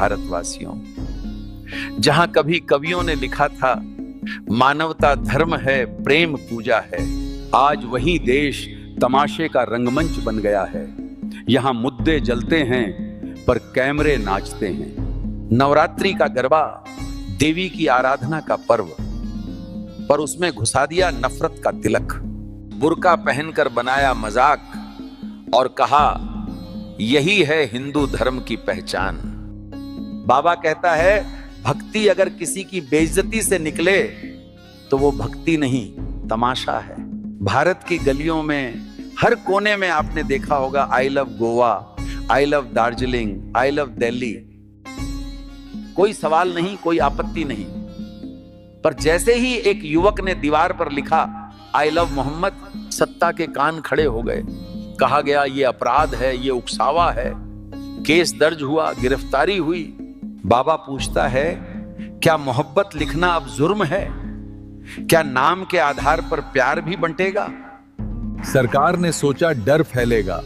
भारतवासियों। जहां कभी कवियों ने लिखा था मानवता धर्म है, प्रेम पूजा है, आज वही देश तमाशे का रंगमंच बन गया है। यहां मुद्दे जलते हैं पर कैमरे नाचते हैं। नवरात्रि का गरबा देवी की आराधना का पर्व, पर उसमें घुसा दिया नफरत का तिलक। बुर्का पहनकर बनाया मजाक और कहा यही है हिंदू धर्म की पहचान। बाबा कहता है भक्ति अगर किसी की बेइज्जती से निकले तो वो भक्ति नहीं, तमाशा है। भारत की गलियों में हर कोने में आपने देखा होगा I love Goa, I love Darjeeling, I love Delhi. कोई सवाल नहीं, कोई आपत्ति नहीं, पर जैसे ही एक युवक ने दीवार पर लिखा आई लव मोहम्मद, सत्ता के कान खड़े हो गए। कहा गया ये अपराध है, ये उकसावा है। केस दर्ज हुआ, गिरफ्तारी हुई। बाबा पूछता है क्या मोहब्बत लिखना अब जुर्म है? क्या नाम के आधार पर प्यार भी बंटेगा? सरकार ने सोचा डर फैलेगा,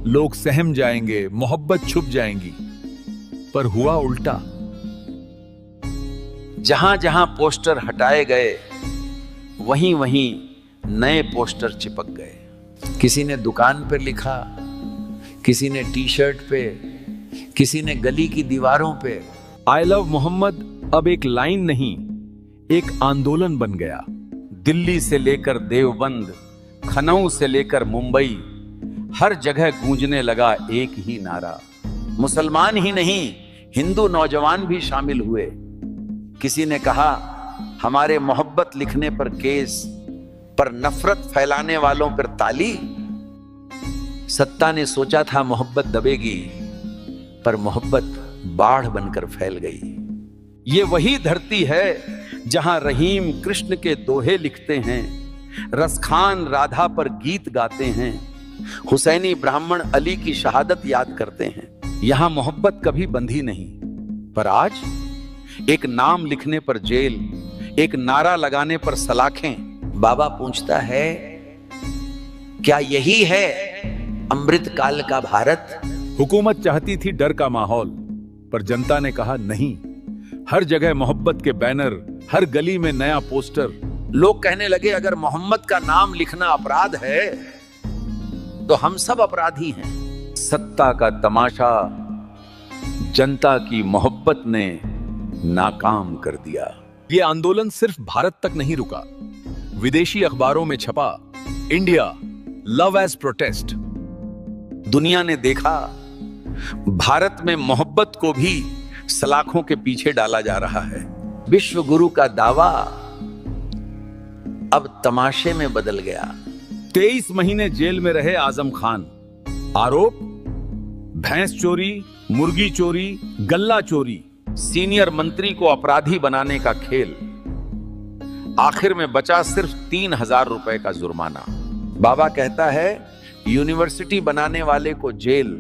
लोग सहम जाएंगे, मोहब्बत छुप जाएंगी, पर हुआ उल्टा। जहां जहां पोस्टर हटाए गए वहीं वहीं नए पोस्टर चिपक गए। किसी ने दुकान पर लिखा, किसी ने टी शर्ट पे, किसी ने गली की दीवारों पे। आई लव मोहम्मद अब एक लाइन नहीं, एक आंदोलन बन गया। दिल्ली से लेकर देवबंद, खनऊ से लेकर मुंबई, हर जगह गूंजने लगा एक ही नारा। मुसलमान ही नहीं, हिंदू नौजवान भी शामिल हुए। किसी ने कहा हमारे मोहब्बत लिखने पर केस, पर नफरत फैलाने वालों पर ताली। सत्ता ने सोचा था मोहब्बत दबेगी, पर मोहब्बत बाढ़ बनकर फैल गई। ये वही धरती है जहां रहीम कृष्ण के दोहे लिखते हैं, रसखान राधा पर गीत गाते हैं, हुसैनी ब्राह्मण अली की शहादत याद करते हैं। यहां मोहब्बत कभी बंधी नहीं, पर आज एक नाम लिखने पर जेल, एक नारा लगाने पर सलाखें। बाबा पूछता है क्या यही है अमृत काल का भारत? हुकूमत चाहती थी डर का माहौल, पर जनता ने कहा नहीं। हर जगह मोहब्बत के बैनर, हर गली में नया पोस्टर। लोग कहने लगे अगर मोहम्मद का नाम लिखना अपराध है तो हम सब अपराधी हैं। सत्ता का तमाशा जनता की मोहब्बत ने नाकाम कर दिया। ये आंदोलन सिर्फ भारत तक नहीं रुका, विदेशी अखबारों में छपा इंडिया लव एज प्रोटेस्ट। दुनिया ने देखा भारत में मोहब्बत को भी सलाखों के पीछे डाला जा रहा है। विश्व गुरु का दावा अब तमाशे में बदल गया। 23 महीने जेल में रहे आजम खान। आरोप भैंस चोरी, मुर्गी चोरी, गल्ला चोरी। सीनियर मंत्री को अपराधी बनाने का खेल। आखिर में बचा सिर्फ 3,000 रुपए का जुर्माना। बाबा कहता है यूनिवर्सिटी बनाने वाले को जेल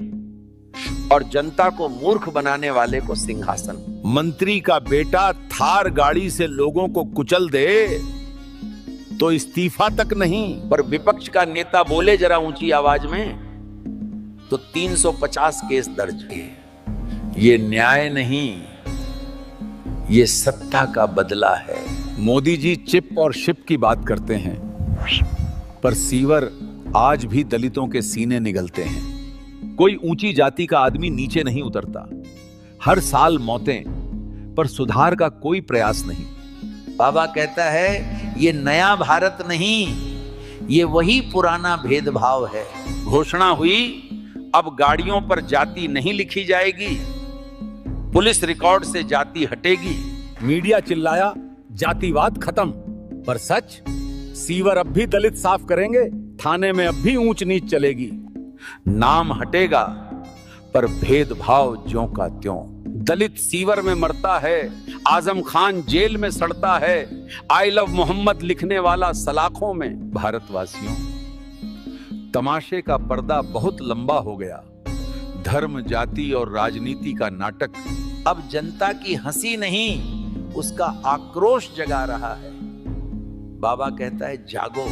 और जनता को मूर्ख बनाने वाले को सिंहासन। मंत्री का बेटा थार गाड़ी से लोगों को कुचल दे तो इस्तीफा तक नहीं, पर विपक्ष का नेता बोले जरा ऊंची आवाज में तो 350 केस दर्ज किए। ये न्याय नहीं, ये सत्ता का बदला है। मोदी जी चिप और शिप की बात करते हैं, पर सीवर आज भी दलितों के सीने निगलते हैं। कोई ऊंची जाति का आदमी नीचे नहीं उतरता। हर साल मौतें, पर सुधार का कोई प्रयास नहीं। बाबा कहता है ये नया भारत नहीं, ये वही पुराना भेदभाव है। घोषणा हुई अब गाड़ियों पर जाति नहीं लिखी जाएगी, पुलिस रिकॉर्ड से जाति हटेगी। मीडिया चिल्लाया जातिवाद खत्म, पर सच सीवर अब भी दलित साफ करेंगे, थाने में अब भी ऊंच नीच चलेगी। नाम हटेगा पर भेदभाव ज्यों का त्यों। दलित सीवर में मरता है, आजम खान जेल में सड़ता है, आई लव मोहम्मद लिखने वाला सलाखों में। भारतवासियों, तमाशे का पर्दा बहुत लंबा हो गया। धर्म, जाति और राजनीति का नाटक अब जनता की हंसी नहीं, उसका आक्रोश जगा रहा है। बाबा कहता है जागो,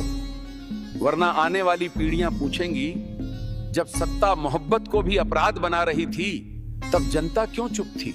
वरना आने वाली पीढ़ियां पूछेंगी जब सत्ता मोहब्बत को भी अपराध बना रही थी तब जनता क्यों चुप थी?